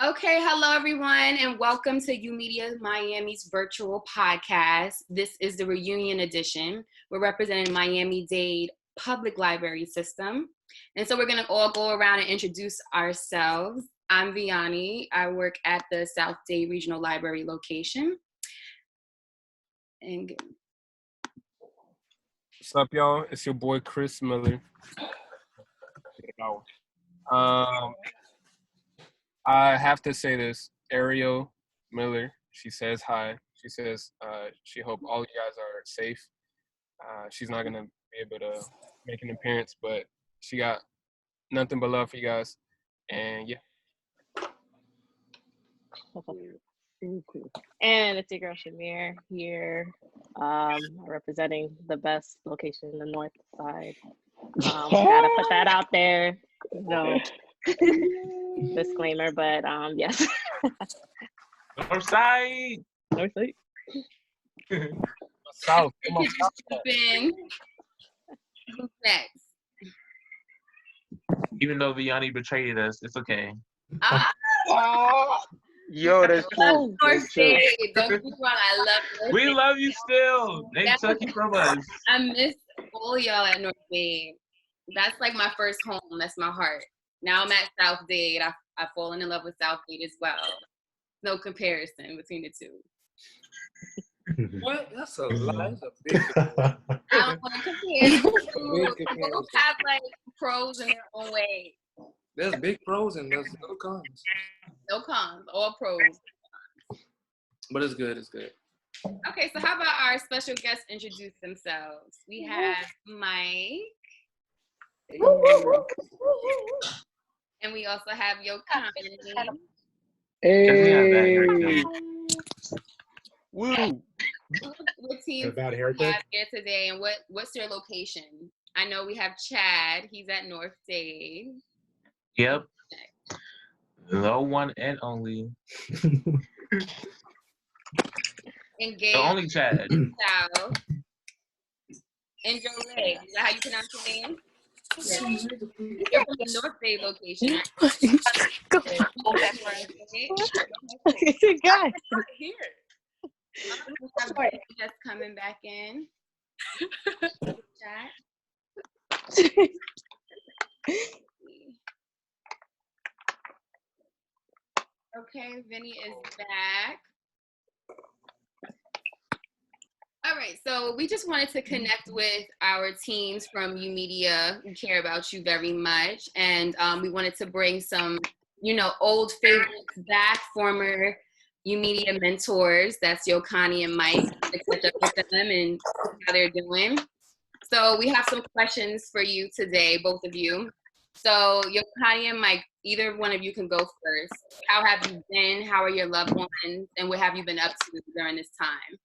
Okay, hello everyone, and welcome to YOUmedia Miami's Virtual Podcast. This is the reunion edition. We're representing Miami-Dade Public Library System. And so we're going to all go around and introduce ourselves. I'm Yokany. I work at the South Dade Regional Library location. And What's up, y'all? It's your boy Chris Miller. I have to say this. Ariel Miller, she says hi. She says she hope all you guys are safe. She's not gonna be able to make an appearance, but she got nothing but love for you guys. And yeah. And it's your girl Shamir here, representing the best location in the north side. Gotta put that out there. No disclaimer, but yes. North side. North side. South. Come on, who's next? Even though Vianney betrayed us, it's okay. Yo, that's true. North Dade. Don't get me wrong, I love North We Dade. love you still. They took you from us. I miss all y'all at North Dade. That's like my first home. That's my heart. Now I'm at South Dade. I've fallen in love with South Dade as well. No comparison between the two. What? That's a lie. That's a big I don't want to compare. Both have like pros in their own way. There's big pros and there's no cons. No cons, all pros. But it's good. It's good. Okay, so how about our special guests introduce themselves? We have Mike. And we also have Yokany. Hey. Woo. What team About do you haircut? have here today, and what's your location? I know we have Chad. He's at North Dade. Yep. The one and only. And The Gabe. only Chad. South. And Jolene. Is that how you pronounce your name? Yes. You're from the North Dade location. Guys. Just coming back in. Chat. Okay, Vinny is back. All right, so we just wanted to connect with our teams from YOUmedia. We care about you very much, and we wanted to bring some, old favorites back, former YOUmedia mentors. That's Yokany and Mike, to catch up with them and see how they're doing. So we have some questions for you today, both of you. So Yokany and Mike, either one of you can go first. How have you been? How are your loved ones? And what have you been up to during this time?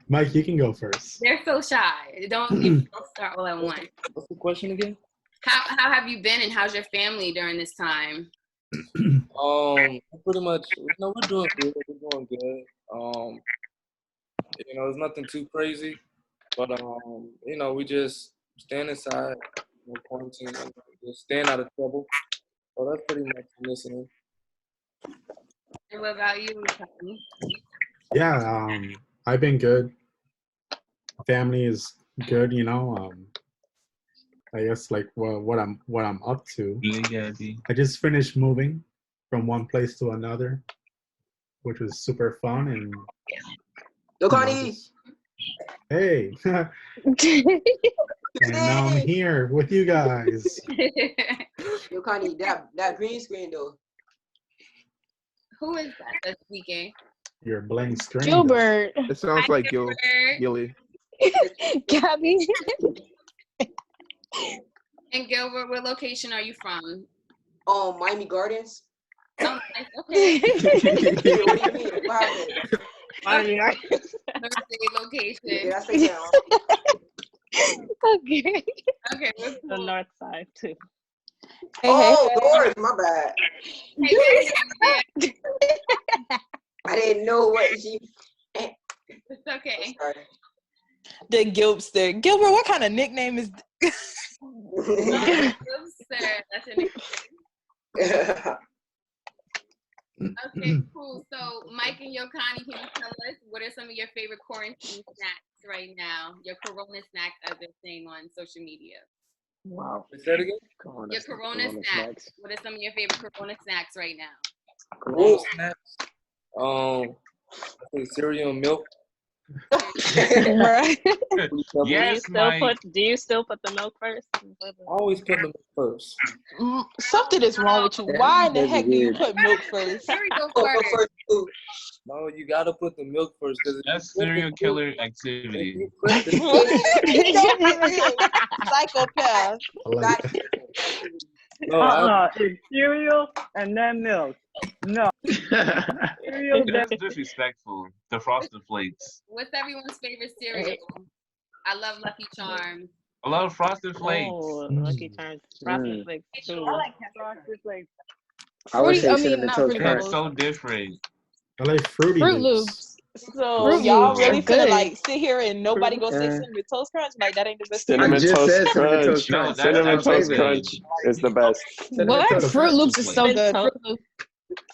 Mike, you can go first. They're so shy. Don't start all at once. What's the question again? How have you been, and how's your family during this time? Pretty much, we're doing good. We're doing good. It's nothing too crazy, but we just stand inside, quarantine, just staying out of trouble. So that's pretty much listening. And what about you, Yokany? Yeah, I've been good. Family is good, I guess like what I'm up to. Yeah. I just finished moving from one place to another, which was super fun. And Yokany! Hey, and now I'm here with you guys. Yokany, that green screen though. Who is that that's speaking? Your blank screen. Gilbert. It sounds like Gilly. Gabby. And Gilbert, what location are you from? Miami Gardens. Oh, nice. Okay. What do you mean? What happened? North Dade location. Yeah, that's right now. Okay. Okay, what's The cool? north side too. Lord, my bad. Hey, I didn't know what she. it's okay. Sorry. The Gilbster. Gilbert, what kind of nickname is Sir, that's That's your nickname. Okay, cool. So, Mike and Yokany, can you tell us what are some of your favorite quarantine snacks right now? Your Corona snacks, as they're saying on social media. Wow. Say that again? Your Corona snacks. What are some of your favorite Corona snacks right now? Corona snacks. I think cereal and milk. Right. Yes, Do you still put the milk first? Always put the milk first. Something is wrong with you. Why in the heck do you put milk first? Cereal Go first. first, too. No, you gotta put the milk first. that's serial killer activity. Psychopath. I like that. No, It's cereal and then milk. No. Cereal, That's disrespectful. The Frosted Flakes. What's everyone's favorite cereal? I love Lucky Charms. I love Frosted Flakes. Oh, Lucky Charms. Frosted Flakes. Too. Frosted Flakes. I would say I mean, cinnamon not toast Fruity crunch. That's so different. I like Fruity Fruit Loops. Loops. So Fruit y'all Loops really are finna good. like sit here and nobody go say Uh, cinnamon toast crunch? Like that ain't the best. I Cinnamon just Toast said cinnamon toast Crunch. No, crunch. that's Cinnamon my Toast favorite. Crunch is the best. Cinnamon toast Fruit crunch. Loops is so good. Toast.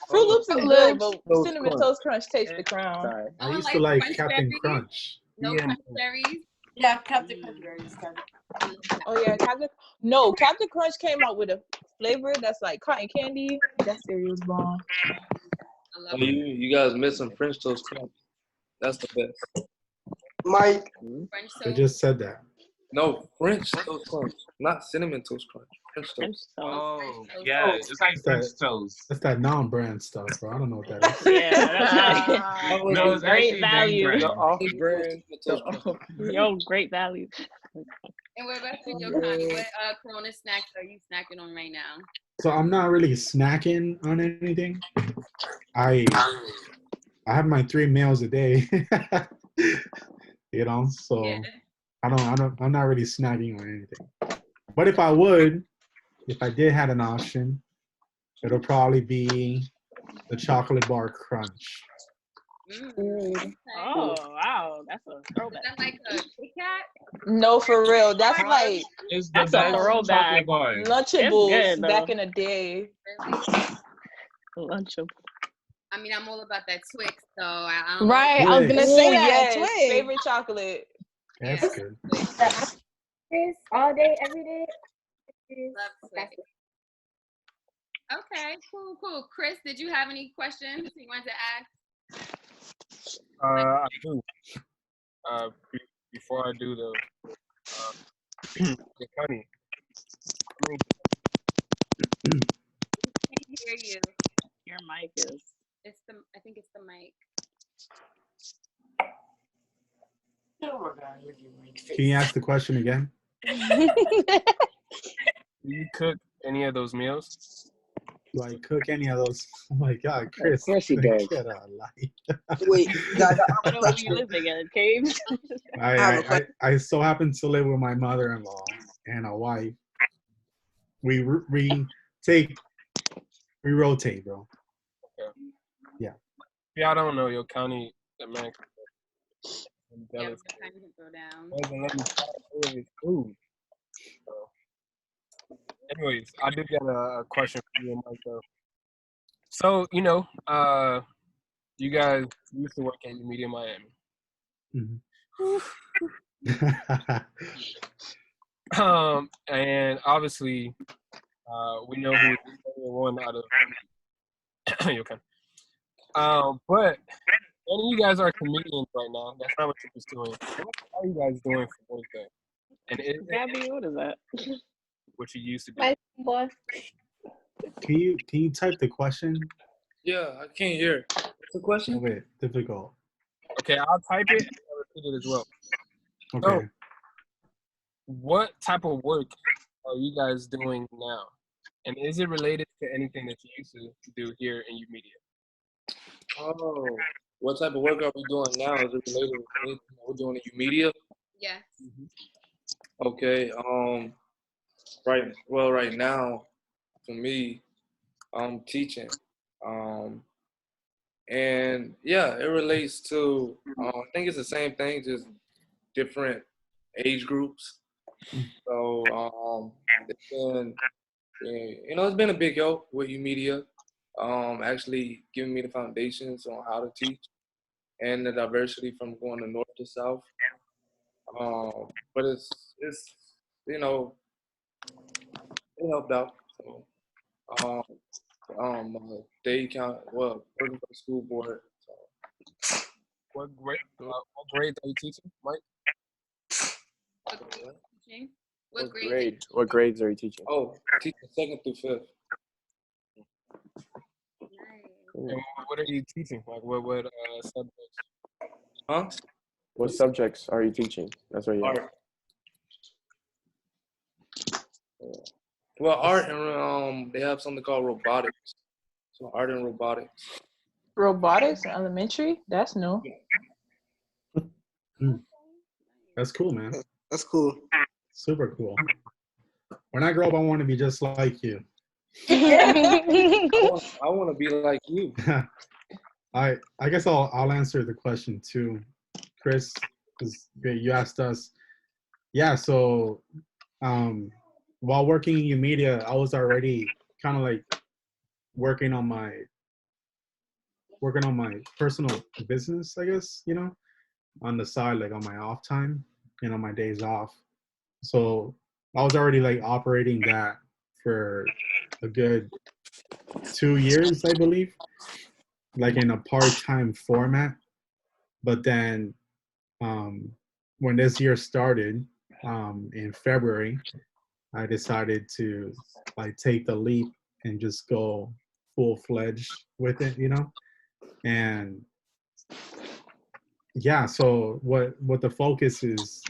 Fruit Loops is Fruit good, Loops. but cinnamon toast crunch takes the crown. Sorry. I one used to like like Crunch Captain Berries. Crunch. No Yeah. Crunch Berries. Yeah, Captain Crunch. Oh yeah, Captain Crunch came out with a flavor that's like cotton candy. That cereal's bomb. I love you, it. you guys missing French toast crunch. That's the best. Mike, French I toast. just said that. No, French toast crunch, not cinnamon toast crunch. French French toast. toast. Oh, yeah. It's like French toast. That's that non-brand stuff, bro. I don't know what that is. Yeah, that's like No, it's great actually value. name The brand. off-brand. Toast crunch. Yo, great value. And what about you, Yokany? What Corona snacks are you snacking on right now? So I'm not really snacking on anything. I have my 3 meals a day. You know, so Yeah. I'm not really snacking on anything. But if I did have an option, it'll probably be the chocolate bar crunch. Okay. Oh, wow. That's a Is throwback. that like a Kit Kat? No, for real. That's like It's the That's a best throwback. chocolate bar. Lunchables good, back though. in the day. Really? Lunchable. I mean, I'm all about that Twix, so I don't Right, I was gonna say say that. that, Twix. Favorite chocolate. That's Yeah. good. This all day, every day. love Twix. Okay, cool. Chris, did you have any questions you wanted to ask? I do. Before I do though, Yokany, Can't hear you. Your mic is. I think it's the mic. Can you ask the question again? do you cook any of those meals? Do I cook any of those? Oh my God, Chris. Of course he does. Get a life. wait, guys, I don't know where you live together, caves. I so happen to live with my mother-in-law and a wife. We rotate, bro. Yeah, I don't know, Yokany, the man. I'm Yeah, jealous. we're trying to go down. Doesn't let me try all of his food. So, anyways, I did get a question for you and Mike though. So, you guys used to work at YOUmedia Miami. Mhm. And obviously, we know who one out of Yokany. But none of you guys are comedians right now. That's not what you're pursuing. What are you guys doing for work then? And is it Gabby, what is that? what you used to do? Boy. Can you type the question? Yeah, I can't hear. What's the question? Okay, difficult. Okay, I'll type it and I'll repeat it as well. Okay. What type of work are you guys doing now? And is it related to anything that you used to do here in YOUmedia? Oh, what type of work are we doing now? Is it related to anything that we're doing in YOUmedia? Yes. Okay. Right now, for me, I'm teaching. And yeah, it relates to. I think it's the same thing, just different age groups. So it's you know, it's been a big help with YOUmedia, actually giving me the foundations on how to teach and the diversity from going to north to south. But it's you know, it helped out. So, they count working for the school board. So. What grade are you teaching, Mike? What grade? Grade? What grades are you teaching? Oh, teaching 2nd through 5th. And what are you teaching? Like what subjects? Huh? What subjects are you teaching? That's what you Art. Well, art and they have something called robotics. So art and robotics. Robotics in elementary? That's new. That's cool, man. That's cool. Super cool. When I grow up, I want to be just like you. I want to be like you. I guess I'll answer the question too, Chris, because you asked us. Yeah, so while working in YOUmedia, I was already kind of like working on my personal business, I guess, you know, on the side, like on my off time and on my days off. So I was already like operating that for a good 2 years, I believe, like in a part-time format. But then when this year started in February, I decided to like take the leap and just go full-fledged with it, you know. And yeah, so what the focus is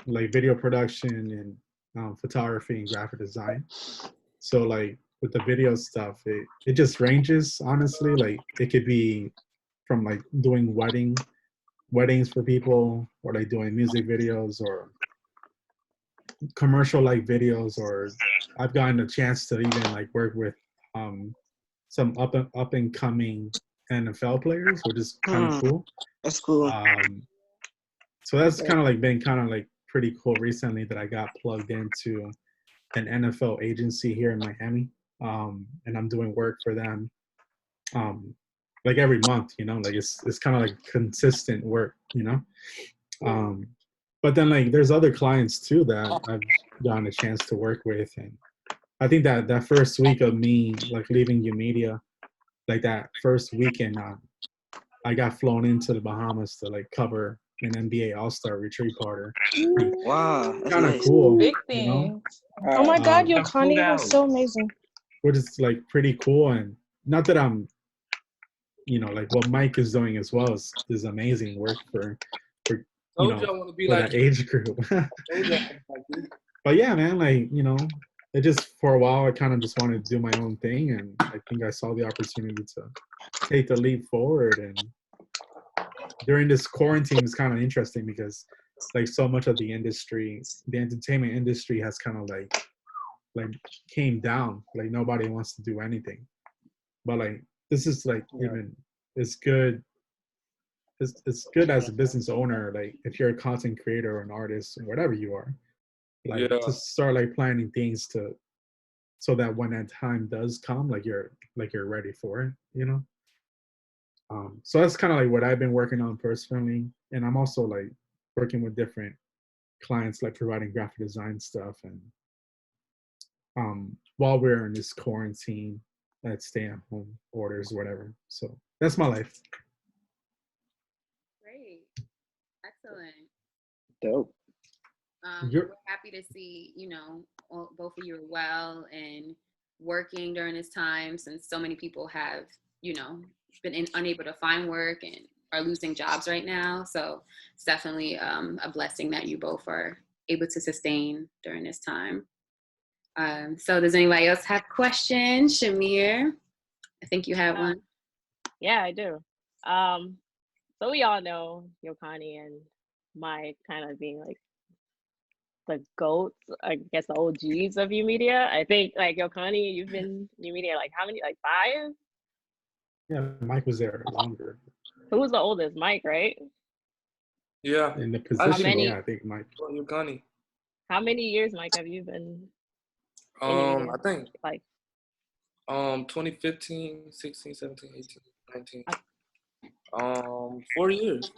like video production and photography and graphic design. So like with the video stuff, it just ranges, honestly. Like it could be from like doing weddings for people, or like doing music videos or commercial like videos, or I've gotten a chance to even like work with some up and coming NFL players, which is kind of cool. That's cool. So that's kind of like been kind of like pretty cool recently that I got plugged into an NFL agency here in Miami, and I'm doing work for them like every month, you know, like it's kind of like consistent work, you know. But then like there's other clients too that I've gotten a chance to work with, and I think that first week of me like leaving YOUmedia, like that first weekend, I got flown into the Bahamas to like cover an NBA All-Star retreat party. Wow, that's Kind of nice. cool. Big You know? things. Oh my God, Flew Yokany was down. so amazing. Which is like pretty cool, and not that I'm, you know, like what Mike is doing as well is amazing work for you Told you I know, want to be for like that you. age group. Told you I want to be like you. But yeah, man, like, you know, it just for a while I kind of just wanted to do my own thing, and I think I saw the opportunity to take the leap forward. And during this quarantine, it's kind of interesting because like so much of the industry, the entertainment industry has kind of like came down. Like nobody wants to do anything. But like this is like even it's good. It's good as a business owner, like if you're a content creator or an artist or whatever you are, like to start like planning things so that when that time does come, like you're ready for it, you know. So that's kind of like what I've been working on personally, and I'm also like working with different clients, like providing graphic design stuff, and while we're in this quarantine, at stay-at-home orders, whatever. So that's my life. Great, excellent. Dope. We're happy to see, you know, both of you are well and working during this time, since so many people have, you know, been unable to find work and are losing jobs right now. So it's definitely a blessing that you both are able to sustain during this time. So does anybody else have questions? Shamir, I think you have one. Yeah, I do. So we all know Yokany and Mike kind of being like the GOATs, I guess the OGs of YOUmedia. I think like Yokany, you've been YOUmedia like how many, like 5? Yeah, Mike was there longer. Who was the oldest? Mike, right? Yeah. In the position, many? yeah, I think Mike. Yokany. How many years, Mike, have you been? I think like 2015, 16, 17, 18, 19. 4 years.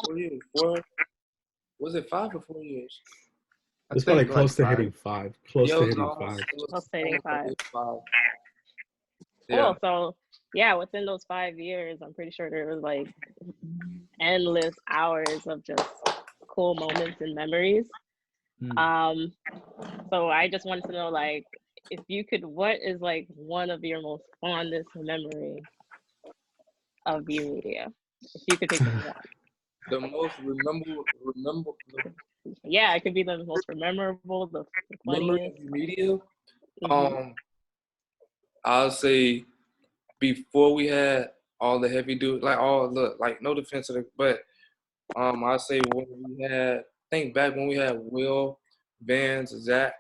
Was it 5 or 4 years? I It's think probably like close to 5. hitting 5. Close Yeah, to it was hitting almost 5. it was close to hitting almost 5. 5. Yeah. Cool. So yeah, within those 5 years, I'm pretty sure there was like endless hours of just cool moments and memories. So I just wanted to know, like, if you could, what is like one of your most fondest memory of YOUmedia? If you could take one. The most remember Yeah, it could be the most memorable, the memory of funniest. YOUmedia. I'll say before we had all the heavy dude, like all the like no defense to the, but I'll say when we had, think back when we had Will, Vance, Zach,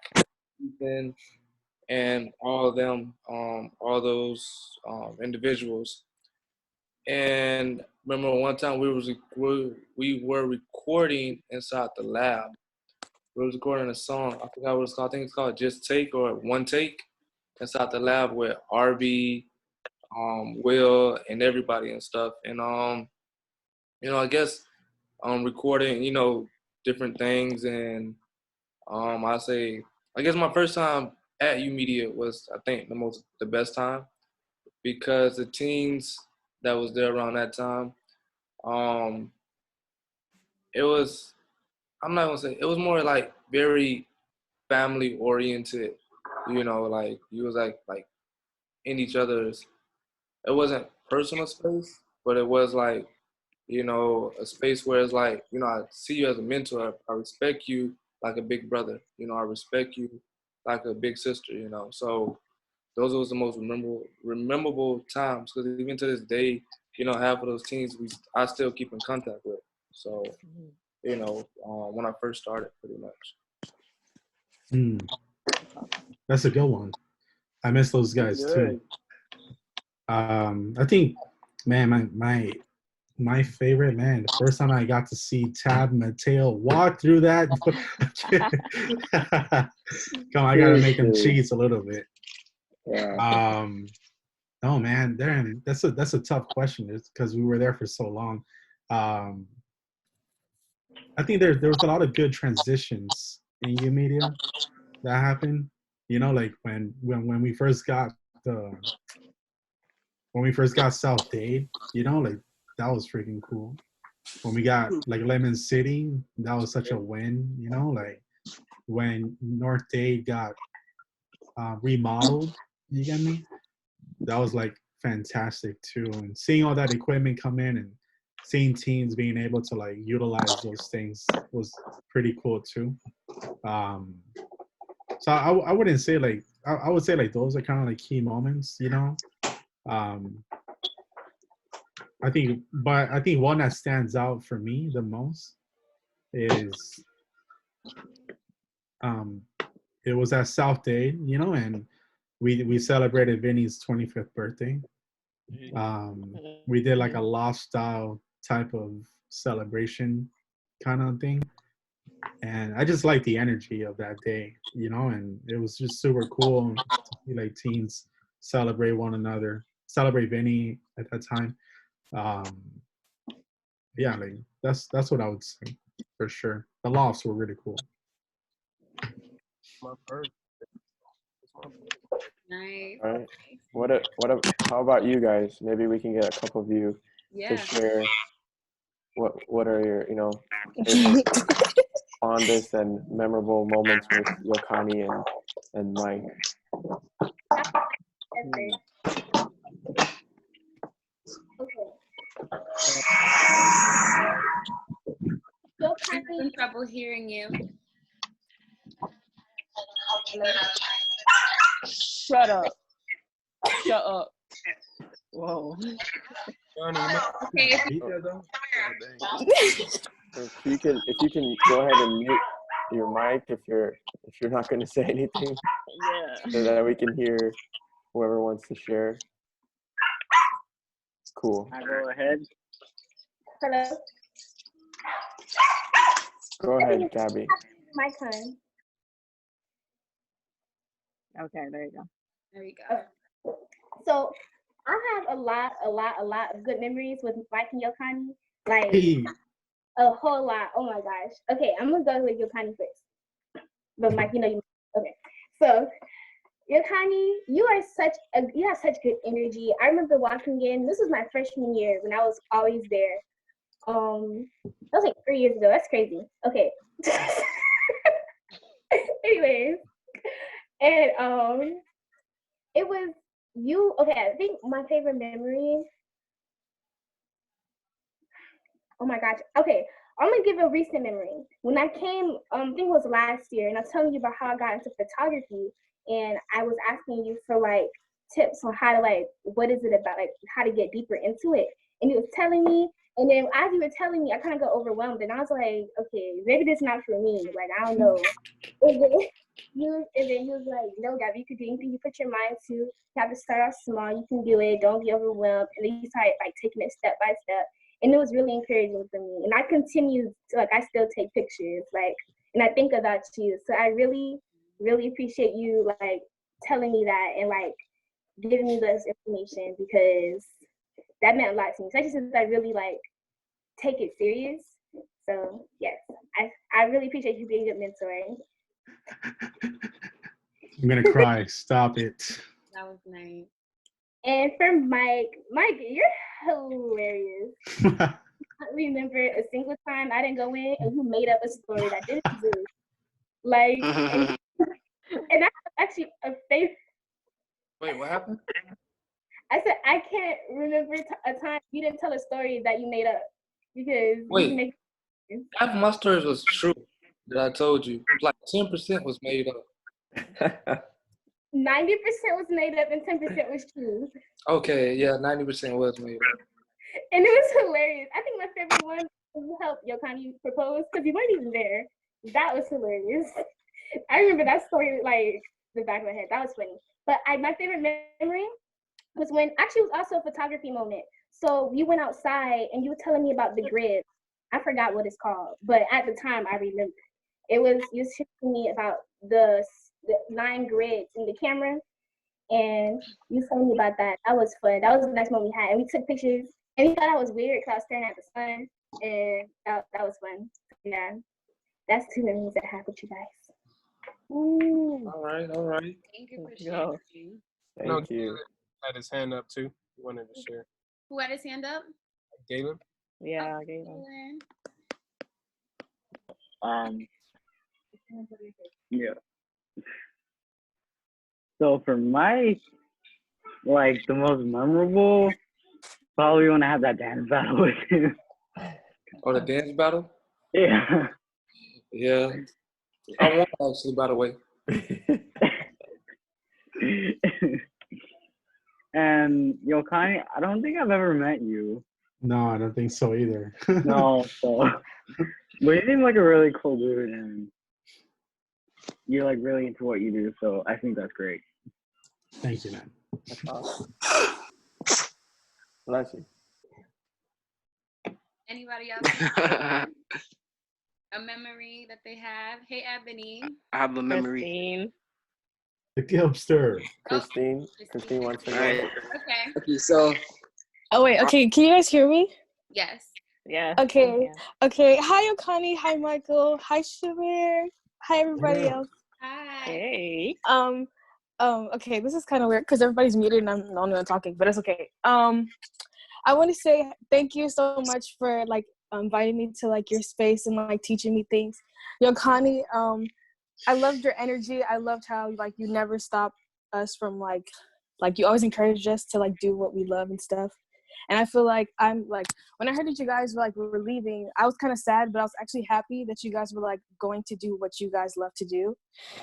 Ethan, and all of them, all those individuals. And remember one time we were recording inside the lab. We were recording a song. I forgot what it's called. I think it's called Just Take or One Take inside the lab with RB, Will, and everybody and stuff. And I guess recording, different things. And I guess my first time at YOUmedia was, I think, the best time, because the teens that was there around that time, it was, I'm not gonna say, it was more like very family oriented, like you was like in each other's, it wasn't personal space, but it was like, a space where it's like, I see you as a mentor. I respect you like a big brother. I respect you like a big sister, So those was the most memorable times, because even to this day, half of those teams I still keep in contact with. So, when I first started, pretty much. That's a good one. I miss those guys too. I think, man, my favorite, man, the first time I got to see Tab Mateo walk through that. Come on, I gotta make him cheese a little bit. Yeah. No, man, that's a tough question, because we were there for so long. I think there was a lot of good transitions in YOUmedia that happened. Like when we first got South Dade, like that was freaking cool. When we got like Lemon City, that was such a win. Like when North Dade got remodeled, you get me? That was like fantastic too. And seeing all that equipment come in and seeing teams being able to like utilize those things was pretty cool too. So I wouldn't say like, I would say like those are kind of like key moments, I think one that stands out for me the most is it was at South Dade, and we celebrated Vinny's 25th birthday. We did like a loft style type of celebration kind of thing. And I just like the energy of that day, and it was just super cool to see like teens celebrate one another, celebrate Vinny at that time. Yeah, like that's what I would say for sure. The lofts were really cool. My first. Nice. All right. How about you guys? Maybe we can get a couple of you to share what are your, favorite, fondest and memorable moments with Yokany and Mike. I'm having trouble hearing you. Shut up. Whoa. Okay. If you can go ahead and mute your mic if you're not going to say anything, so that we can hear whoever wants to share. Cool. I go ahead. Hello. Go ahead, Gabby. My turn. Okay, there you go. There you go. So I have a lot of good memories with Mike and Yokany. Like Hey, a whole lot. Oh my gosh. Okay, I'm gonna go with Yokany first. But Mike, you okay. So Yokany, you have such good energy. I remember walking in. This was my freshman year when I was always there. That was like 3 years ago. That's crazy. Okay. Anyways, and it was you. Okay, I think my favorite memory. Oh my gosh. Okay, I'm gonna give a recent memory. When I came, I think it was last year, and I was telling you about how I got into photography, and I was asking you for like tips on how to like, what is it about, like how to get deeper into it. And he was telling me, and then as you were telling me, I kind of got overwhelmed, and I was like, okay, maybe this is not for me. Like I don't know. And then he was like, no, Gabby, you could do anything you put your mind to. You have to start off small. You can do it. Don't be overwhelmed. And then you start like taking it step by step. And it was really encouraging for me. And I continue to, like, I still take pictures, like, and I think about you. So I really, really appreciate you, like, telling me that and, like, giving me this information because that meant a lot to me. Especially since I really, like, take it serious. So, yes, I really appreciate you being a good mentor. I'm gonna cry. Stop it. That was nice. And for Mike, you're hilarious. I don't remember a single time I didn't go in and you made up a story that didn't exist. Like, and that's actually a favorite. Wait, what happened? I said I can't remember a time you didn't tell a story that you made up because you make. Half of my stories was true that I told you. Like 10% was made up. 90% was made up and 10% was true. Okay, yeah, 90% was made up. And it was hilarious. I think my favorite one was you helped Yokany propose because you weren't even there. That was hilarious. I remember that story like the back of my head. That was funny. But my favorite memory was when actually it was also a photography moment. So you went outside and you were telling me about the grid. I forgot what it's called, but at the time I remember. You was telling me about the 9 grids in the camera, and you told me about that. That was fun. That was the next moment we had, and we took pictures. And we thought I was weird because I was staring at the sun, and that was fun. Yeah, that's 2 memories that I have with you guys. All right. Thank you for sharing. Thank you. Had his hand up too. He wanted to share. Who had his hand up? Galen. Yeah, Galen. Yeah. So for my, like, the most memorable, probably when I had that dance battle with him. Oh, the dance battle? Yeah. Yeah. I won actually, by the way. And Yokany, I don't think I've ever met you. No, I don't think so either. No, so but you seem like a really cool dude, and you're like really into what you do. So I think that's great. Thank you, man. That's awesome. Bless you. Anybody else? A memory that they have? Hey, Ebony. I have a memory. Christine. The Gilpster. Christine wants to go. Okay. Okay, so. Oh wait, okay. Can you guys hear me? Yes. Yeah. Okay. Okay. Hi, Yokany. Hi, Michael. Hi, Shamir. Hi, everybody else. Hi. Hey. Okay. This is kind of weird because everybody's muted and I'm the only one talking, but it's okay. I want to say thank you so much for like inviting me to like your space and like teaching me things. Yokany, I loved your energy. I loved how like you never stopped us from like you always encouraged us to like do what we love and stuff. And I feel like I'm like, when I heard that you guys were leaving, I was kind of sad, but I was actually happy that you guys were like going to do what you guys love to do,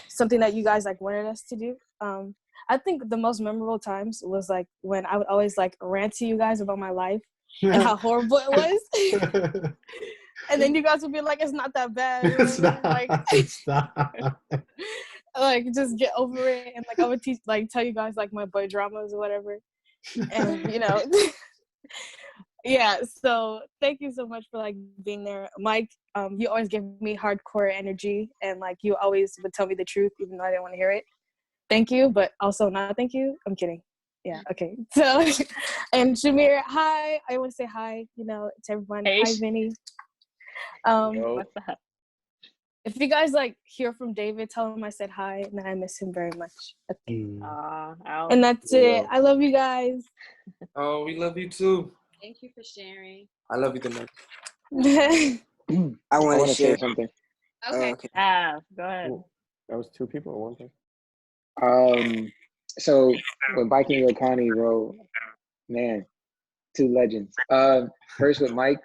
something that you guys like wanted us to do. I think the most memorable times was like when I would always like rant to you guys about my life and how horrible it was. And then you guys would be like, it's not that bad. It's not. Like, Stop. like just get over it. And like I would tell you guys like my boy dramas or whatever. And you know, yeah. So thank you so much for like being there, Mike. You always give me hardcore energy, and like you always would tell me the truth, even though I didn't want to hear it. thank you, but also not thank you. I'm kidding. Yeah, okay. So, and Shamir, hi. I want to say hi, to everyone. Hey. Hi, Vinny. What's up? If you guys hear from David, tell him I said hi and that I miss him very much. Okay. And that's it. I love you guys. Oh, we love you too. Thank you for sharing. I love you the most. I want to say share something. Okay. Okay. Go ahead. That was two people or one person? So with Mike and Yokany, bro, man, two legends. First with Mike,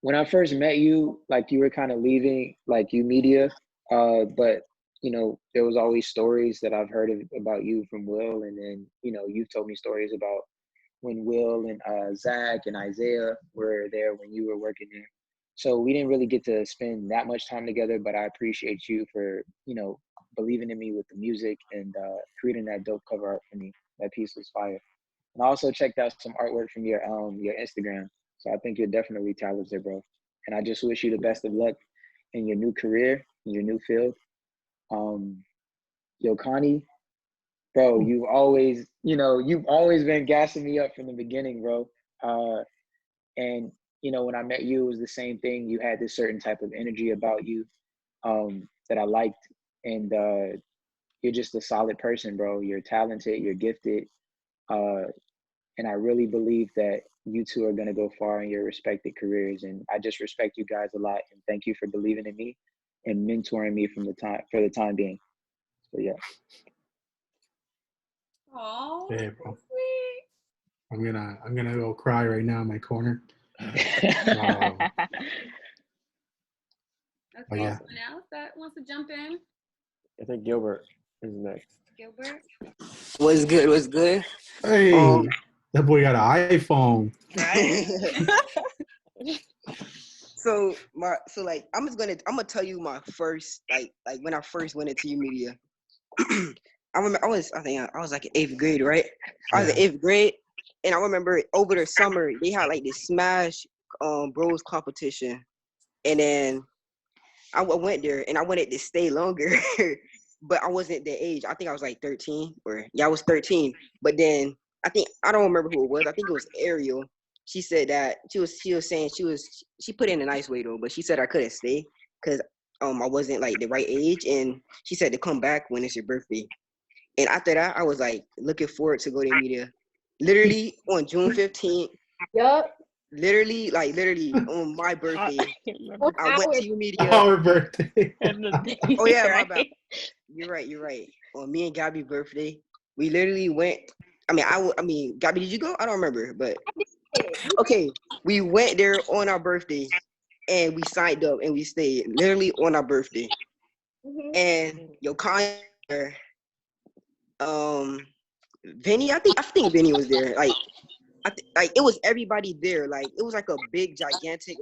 when I first met you, you were kind of leaving YOUmedia, but there was always stories that I've heard about you from Will, and then you've told me stories about when Will and Zach and Isaiah were there when you were working there. So we didn't really get to spend that much time together, but I appreciate you for believing in me with the music and creating that dope cover art for me. That piece was fire. And I also checked out some artwork from your Instagram. So I think you're definitely talented, bro. And I just wish you the best of luck in your new career, in your new field. Yokany, bro, you've always been gassing me up from the beginning, bro. And when I met you, it was the same thing. You had this certain type of energy about you that I liked. And you're just a solid person, bro. You're talented, you're gifted. And I really believe that you two are going to go far in your respected careers. And I just respect you guys a lot. And thank you for believing in me and mentoring me for the time being. So yeah. Oh, Yeah, bro. sweet. I'm gonna go cry right now in my corner. Okay, yeah. someone else that wants to jump in? I think Gilbert is next. Gilbert? What's good? What's good? Hey, that boy got an iPhone. So I'm gonna tell you my first when I first went into YOUmedia. I remember I was like in 8th grade, right? I was in 8th grade, and I remember over the summer they had this Smash Bros competition, and then I went there and I wanted to stay longer, but I wasn't the age. I think I was 13, I was 13. But then I don't remember who it was. I think it was Ariel. She said that she was saying she put it in a nice way though, but she said I couldn't stay because I wasn't the right age, and she said to come back when it's your birthday. And after that, I was looking forward to go to YOUmedia. Literally on June 15th. Yup. Literally on my birthday, I went to YOUmedia. Our birthday. Oh yeah, my bad. You're right. On me and Gabby's birthday, we literally went. I mean, Gabby, did you go? I don't remember, but okay, we went there on our birthday, and we signed up and we stayed literally on our birthday. And Yokany, Vinny, I think Vinny was there. It was everybody there. It was a big, gigantic,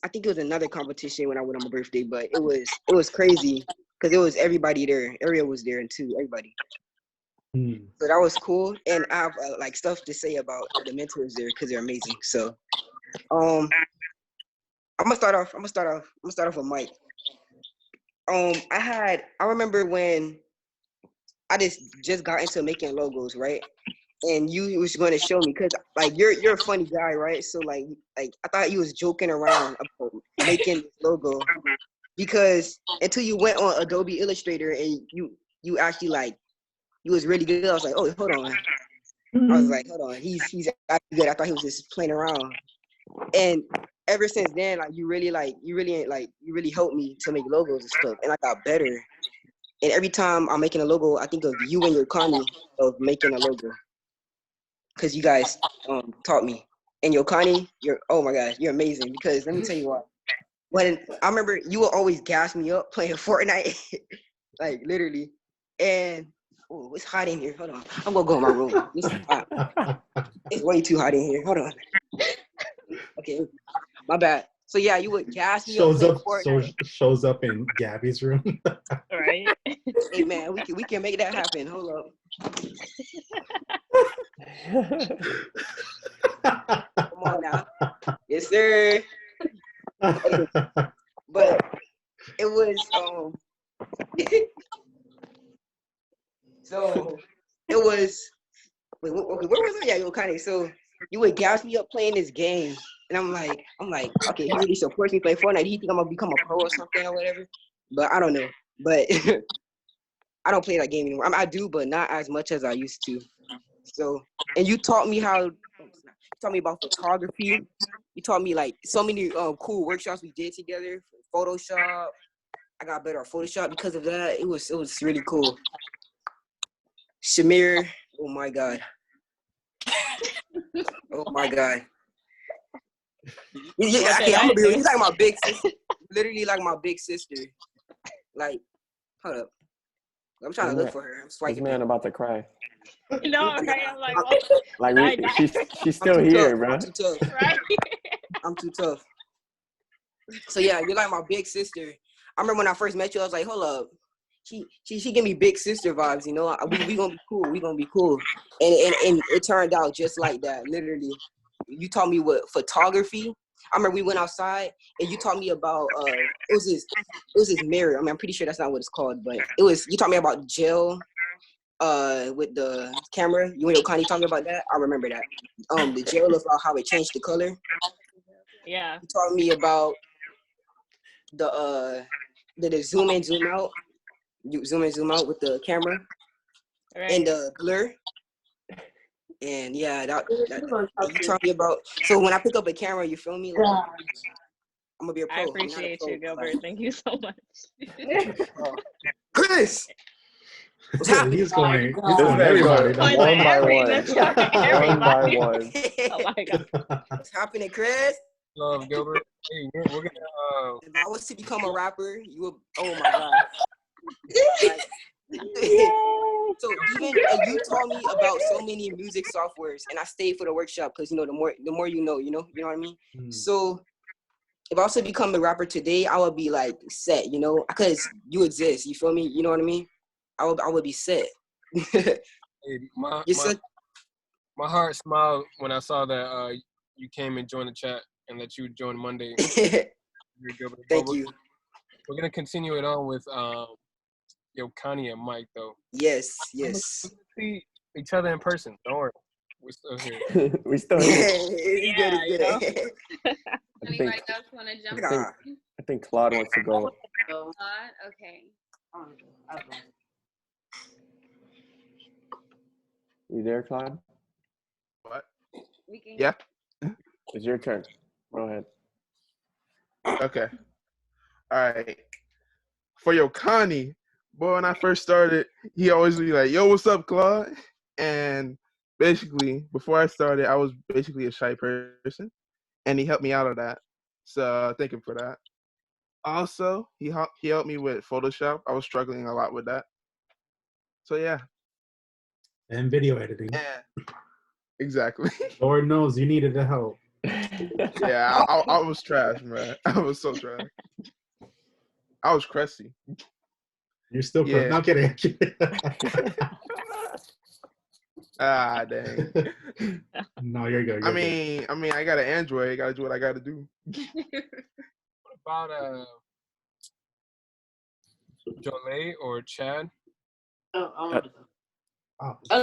I think it was another competition when I went on my birthday, but it was crazy because it was everybody there. Ariel was there and too, everybody. So that was cool. And I have stuff to say about the mentors there because they're amazing. So, I'm gonna start off with Mike. I remember when I just got into making logos, right? And you was going to show me because you're a funny guy, right? So I thought you was joking around about making this logo because until you went on Adobe Illustrator and you actually you was really good. I was like, oh, hold on. I was like, hold on, he's actually good. I thought he was just playing around. And ever since then, you really helped me to make logos and stuff, and I got better. And every time I'm making a logo, I think of you and Yokany of making a logo. Because you guys taught me. And Yokany, oh my gosh, you're amazing. Because let me tell you what. When I remember you would always gas me up playing Fortnite. Literally. And it's hot in here. Hold on. I'm gonna go in my room. It's hot. It's way too hot in here. Hold on. Okay. My bad. So yeah, you would gas me up. Shows up in Gabby's room. Right. Hey man, we can make that happen. Hold up. Come on now. Yes, sir. Okay. But it was So it was. Wait, okay, where was I? Yeah, Yokany. So you would gas me up playing this game, and I'm like, okay, he really supports me playing Fortnite. He think I'm gonna become a pro or something or whatever. But I don't know. But I don't play that game anymore. I do, but not as much as I used to. So, and you taught me about photography. You taught me like so many cool workshops we did together. Photoshop. I got better at Photoshop because of that. It was really cool. Shamir, oh my God. Oh my God. Okay, I'm gonna be real. He's like my big sister. Literally like my big sister. Like, hold up. I'm trying to look for her. I'm swiping. This man about to cry. No, right? I'm like, she's still here, bro. I'm too tough. Right? I'm too tough. So yeah, you're like my big sister. I remember when I first met you, I was like, hold up. She give me big sister vibes, you know. We gonna be cool. We gonna be cool. And it turned out just like that. Literally, you taught me what photography. I remember we went outside and you taught me about it was this mirror. I mean, I'm pretty sure that's not what it's called, but you taught me about gel with the camera. You and Yokany talking about that. I remember that. The gel of how it changed the color. Yeah. You taught me about the zoom in, zoom out. You zoom in, zoom out with the camera, right. And the blur. And yeah, that you taught me about. So when I pick up a camera, you feel me? Like, I'm gonna be a pro. I appreciate you, Gilbert. Thank you so much. Chris, what's happening? He's going everybody. One by one. One by one. Oh my God. What's happening, Chris? Love, Gilbert. Hey, we're gonna. If I was to become a rapper, you would. Oh my God. So even you taught me about so many music softwares, and I stayed for the workshop because the more you know what I mean. So if I was to become a rapper today, I would be like set, because you exist. You feel me? You know what I mean? I would be set. Hey, my heart smiled when I saw that you came and joined the chat and that you would join Monday. Thank you. We're gonna continue it on with Yokany and Mike though. Yes. See each other in person. Don't worry, we're still here. We still here. Good. Anybody else want to jump in? I think Claude wants to go. Claude, okay. You there, Claude? What? Yeah. It's your turn. Go ahead. Okay. All right. For Yokany, boy, when I first started, he always be like, yo, what's up, Claude? And basically, before I started, I was basically a shy person, and he helped me out of that. So thank him for that. Also, he helped me with Photoshop. I was struggling a lot with that. So yeah. And video editing. Yeah. Exactly. Lord knows you needed the help. Yeah, I was trash, man. I was so trash. I was crusty. You're still crusty. No, kidding. Ah, dang. No, you're good. I mean, I got an Android. I got to do what I got to do. What about Jolie or Chad? Oh,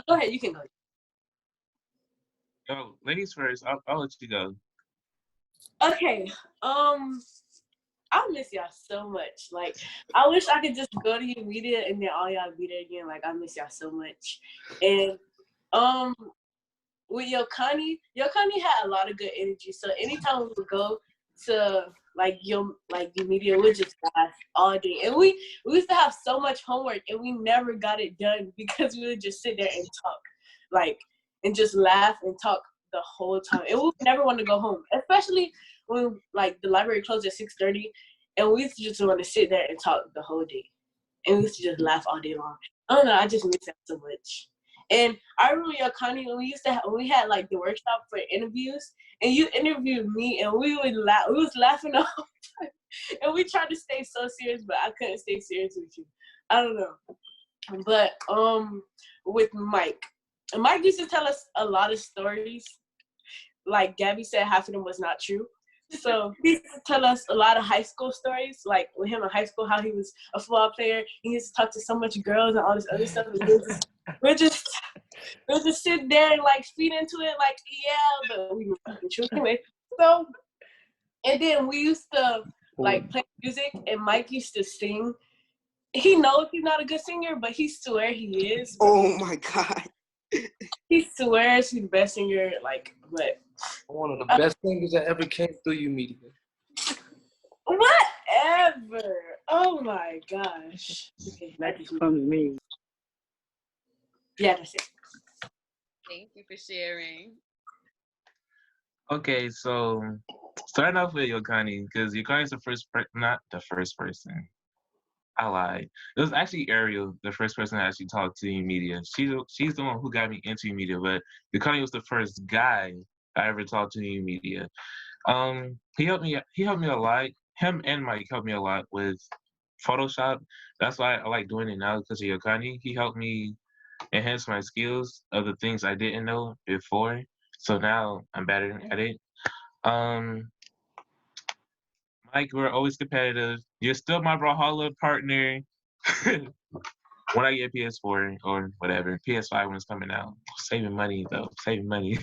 go ahead. You can go. Oh, ladies first. I'll let you go. Okay. I miss y'all so much. Like, I wish I could just go to YOUmedia and then all y'all be there again. Like, I miss y'all so much. And with Yokany had a lot of good energy. So anytime we would go to YOUmedia, we just laugh all day. And we used to have so much homework and we never got it done because we would just sit there and talk, and just laugh and talk the whole time. And we would never want to go home, especially when the library closed at 6:30, and we used to just want to sit there and talk the whole day. And we used to just laugh all day long. I don't know, I just miss that so much. And I remember Yokany when we had the workshop for interviews, and you interviewed me, and we would laugh. We was laughing all the time, and we tried to stay so serious, but I couldn't stay serious with you. I don't know, but with Mike used to tell us a lot of stories. Like Gabby said, half of them was not true, So he used to tell us a lot of high school stories, like with him in high school, how he was a football player. He used to talk to so much girls and all this other stuff. And we're just sit there and like feed into it, like but we were fucking true anyway. So, and then we used to like play music, and Mike used to sing. He knows he's not a good singer, but he swear he is. Oh my God. He swears he's the best singer, like, but one of the best singers that ever came through YOUmedia. Whatever. Oh my gosh. Okay, That's from me. Yeah, that's it. Thank you for sharing. Okay, so starting off with Yokany, because Yokany's not the first person. I lied. It was actually Ariel, the first person that actually talked to YOUmedia. She's the one who got me into YOUmedia, but Yokany was the first guy I ever talked to YOUmedia. He helped me a lot. Him and Mike helped me a lot with Photoshop. That's why I like doing it now, because of Yokany. He helped me enhance my skills of the things I didn't know before. So now I'm better at it. Mike, we're always competitive. You're still my Brawlhalla partner. When I get PS4 or whatever, PS5 when it's coming out. Saving money though, saving money.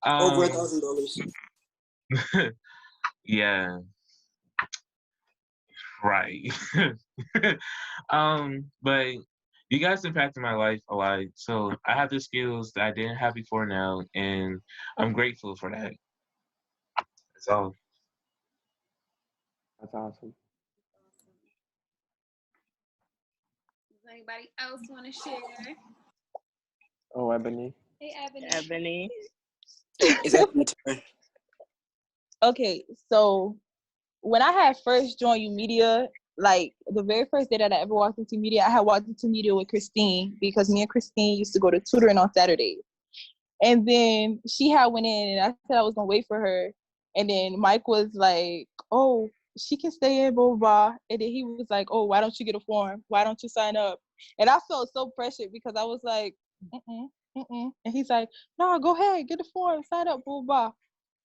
Over $1,000. Yeah. Right. But you guys impacted my life a lot. So I have the skills that I didn't have before now, and I'm grateful for that. That's all. That's awesome. Does anybody else want to share? Oh, Ebony. Hey, Ebony. Ebony. It's Ebony turn. Okay, so when I had first joined YOUmedia, like the very first day that I ever walked into media, I had walked into media with Christine, because me and Christine used to go to tutoring on Saturdays. And then she had went in, and I said I was gonna wait for her. And then Mike was like, "Oh, she can stay in, blah, blah, blah." And then he was like, "Oh, why don't you get a form? Why don't you sign up?" And I felt so pressured, because I was like, And he's like, "No, go ahead, get the form, sign up, blah, blah."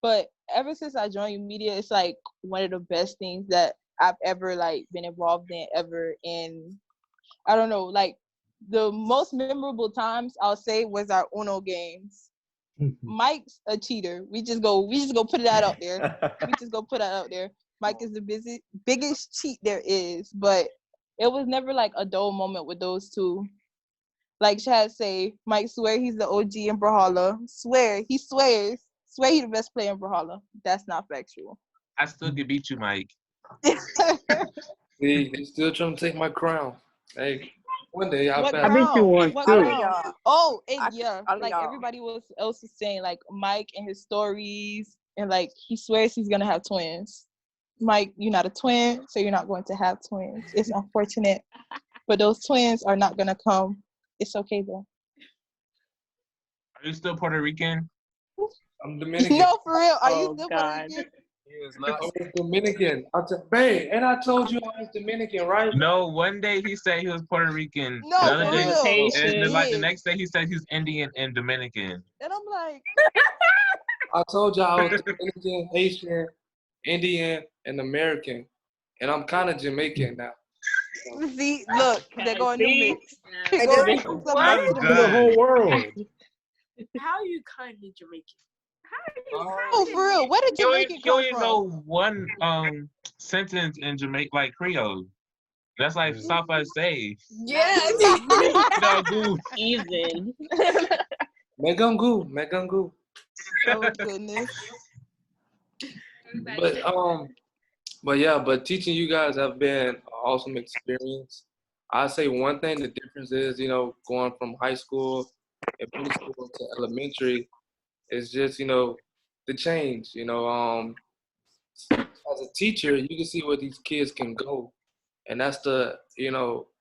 But ever since I joined YOUmedia, it's like one of the best things that I've ever like been involved in ever. And I don't know, like the most memorable times I'll say was our Uno games. Mike's a cheater. We just go put that out there. We just go put that out there. Mike is the biggest cheat there is, but it was never like a dull moment with those two. Like Chad say, Mike swear he's the OG in Brawlhalla. Swear he's the best player in Brawlhalla. That's not factual. I still can beat you, Mike. See, they still trying to take my crown. Hey, one day I'll What pass. I beat you once What too. crown? Oh, and yeah, all of like y'all. everybody else was saying, like Mike and his stories, and like he swears he's gonna have twins. Mike, you're not a twin, so you're not going to have twins. It's unfortunate, but those twins are not gonna come. It's okay though. Are you still Puerto Rican? I'm Dominican. No, for real. Are you Oh, still God. Puerto Rican? He is not. I was Dominican. Babe, and I told you I was Dominican, right? No, one day he said he was Puerto Rican. No, the other for day, real. and then, like the Yes. next day he said he was Indian and Dominican. And I'm like, I told you I was Dominican, Haitian, Indian, and American. And I'm kind of Jamaican now. see, look, they're going to See? mix. Hey, They're that's going what? I'm To the done. whole world. How are you kind of Jamaican? Oh, for real. Where did Jamaican You come only from? know one sentence in Jamaica, like Creole. That's like South by say. Yes. No, Even. Megangu. Oh, goodness. But teaching you guys have been an awesome experience. I say one thing, the difference is, going from high school and middle school to elementary is just, the change. As a teacher, you can see where these kids can go. And that's the,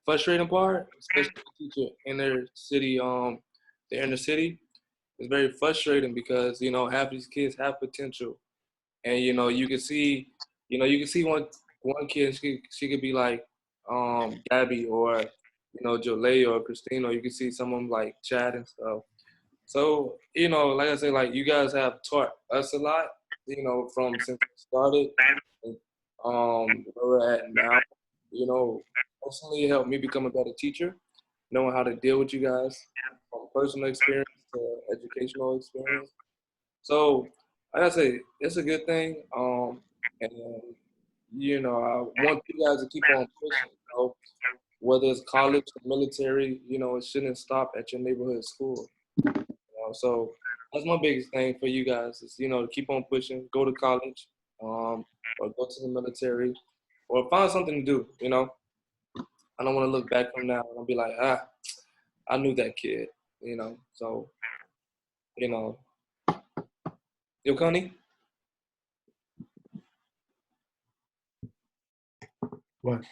frustrating part, especially the teacher in their city, the inner city. It's very frustrating because, half these kids have potential. And, you can see one kid, she could be like Gabby or, Jolie or Christine, or you can see someone like Chad and stuff. So, like I said, like you guys have taught us a lot, from since we started, where we're at now, personally it helped me become a better teacher, knowing how to deal with you guys from personal experience to educational experience. So, like I say, it's a good thing. And I want you guys to keep on pushing. Whether it's college or military, it shouldn't stop at your neighborhood school. So that's my biggest thing for you guys is to keep on pushing, go to college, or go to the military, or find something to do. I don't want to look back from now and I'll be like, I knew that kid. So Yokany? What?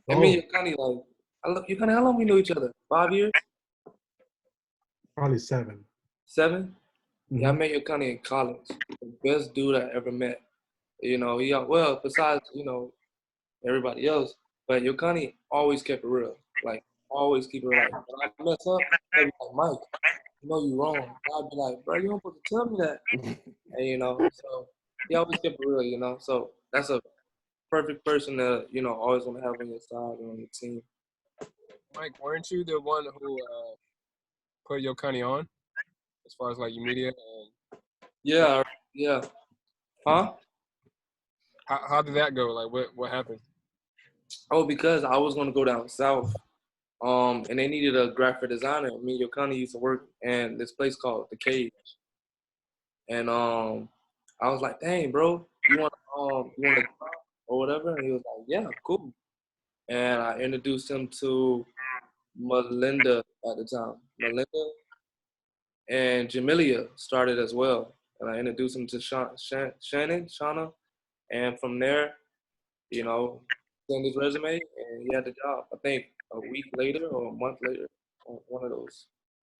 I mean, Yokany, how long we know each other? 5 years? Probably 7. 7? Yeah, I met Yokany in college. The best dude I ever met. Besides, everybody else, but Yokany always kept it real. Like, always keep it real. Like, when I mess up, they'd be like, Mike, you wrong. I'd be like, bro, you don't supposed to tell me that. And, so he always kept it real, So that's a perfect person to, always want to have on your side and on your team. Mike, weren't you the one who put Yokany on as far as like YOUmedia? Yeah. Huh? How did that go? Like, what happened? Oh, because I was gonna go down south, and they needed a graphic designer. Me and Yokany used to work in this place called The Cage, and I was like, "Dang, bro, you want to or whatever?" And he was like, "Yeah, cool." And I introduced him to Melinda at the time. Melinda and Jamelia started as well, and I introduced him to Shauna, and from there, sent his resume, and he had the job. I think a week later or a month later, on one of those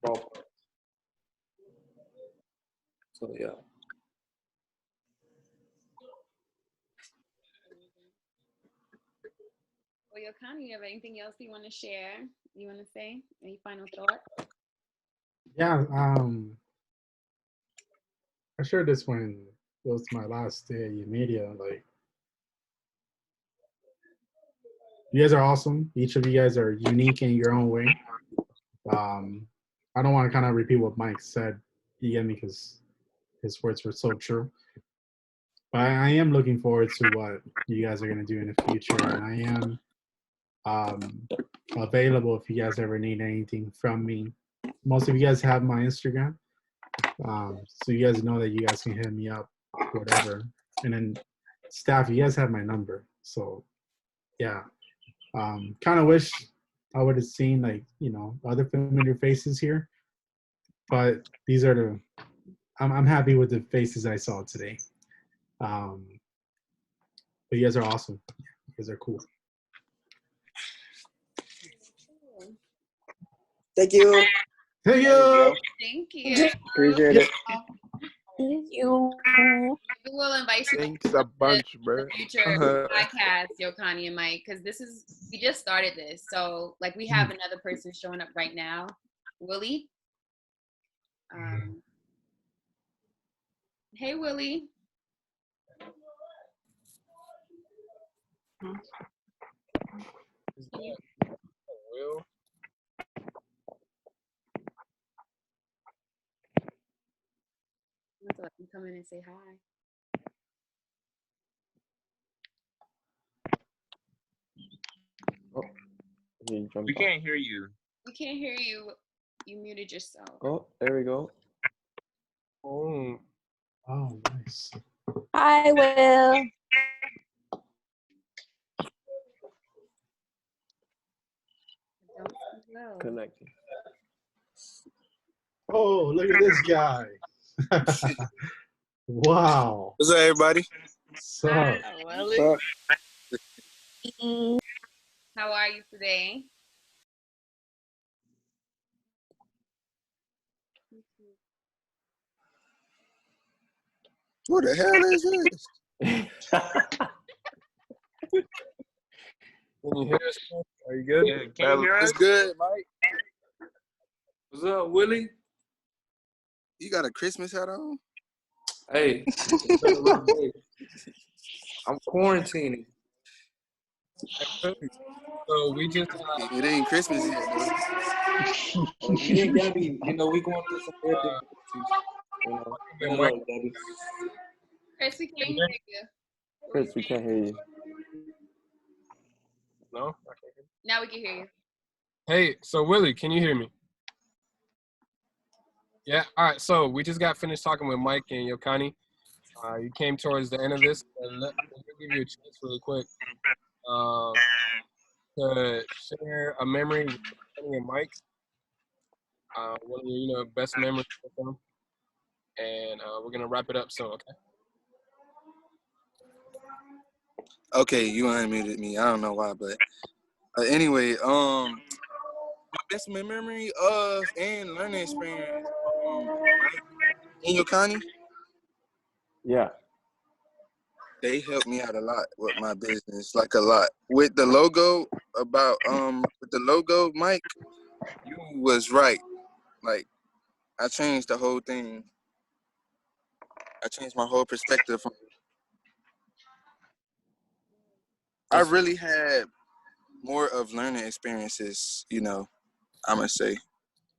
ballparks. So yeah. Well, Yokany, you have anything else you want to share? You want to say? Any final thoughts? Yeah, I shared this when it was my last day at YOUmedia. Like, you guys are awesome. Each of you guys are unique in your own way. I don't want to kind of repeat what Mike said, you get me, because his words were so true. But I am looking forward to what you guys are going to do in the future, and I am available if you guys ever need anything from me. Most of you guys have my Instagram, so you guys know that you guys can hit me up, whatever. And then staff, you guys have my number, so yeah. Kind of wish I would have seen other familiar faces here, but these are I'm happy with the faces I saw today. But you guys are awesome. You guys are cool. Thank you. Thank you. Thank you. Appreciate it. Thank you. We will invite you Thanks a bunch, bro. to the future podcast, Yokany and Mike, because we just started this. So we have another person showing up right now, Willie. Hey, Willie. Will? I'm going to let him come in and say hi. We can't hear you. We can't hear you. You muted yourself. Oh, there we go. Oh, nice. Hi, Will. Connecting. Oh, look at this guy. Wow. What's up, everybody? What's up? How are you today? What the hell is this? Can you hear us? Are you good? Yeah, can you hear us? It's good, Mike. What's up, Willie? You got a Christmas hat on? Hey, it's been a rough day. I'm quarantining. So we just It ain't Christmas yet, though. Me and Gabby, we going through some weird difficulties. Hello, Gabby. Chris, we can't hear you. Chris, we can't hear you. no. I can't hear you. Now we can hear you. Hey, so Willie, can you hear me? Yeah. All right. So we just got finished talking with Mike and Yokany. You came towards the end of this, and let me give you a chance really quick to share a memory with Yokany and Mike. One of your best memories with them, and we're gonna wrap it up soon. Okay. Okay, you unmuted me. I don't know why, but anyway, my best memory of and learning experience in Yokany, Yeah. they helped me out a lot with my business, like a lot. With the logo Mike, you was right. Like, I changed the whole thing. I changed my whole perspective. I really had more of learning experiences, I'm gonna say,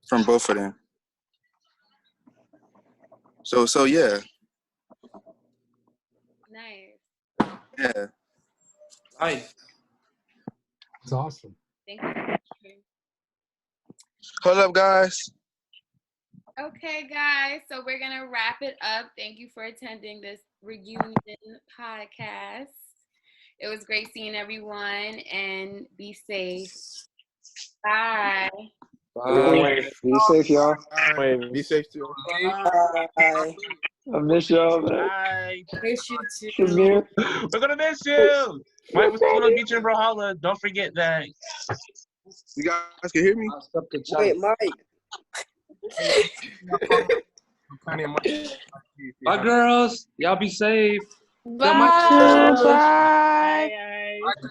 from both of them. So yeah. Nice. Yeah. Nice. It's awesome. Thank you. Hold up, guys. Okay, guys. So we're going to wrap it up. Thank you for attending this reunion podcast. It was great seeing everyone, and be safe. Bye. Bye. Be safe, y'all. Wait, Be safe too. Bye. I miss y'all, man. Bye. Miss you too. Shamir. We're gonna miss you. Mike was going to beat you in Brawlhalla. Don't forget that. You guys can hear me? Wait, Mike. Bye, girls. Y'all be safe. Bye. Bye.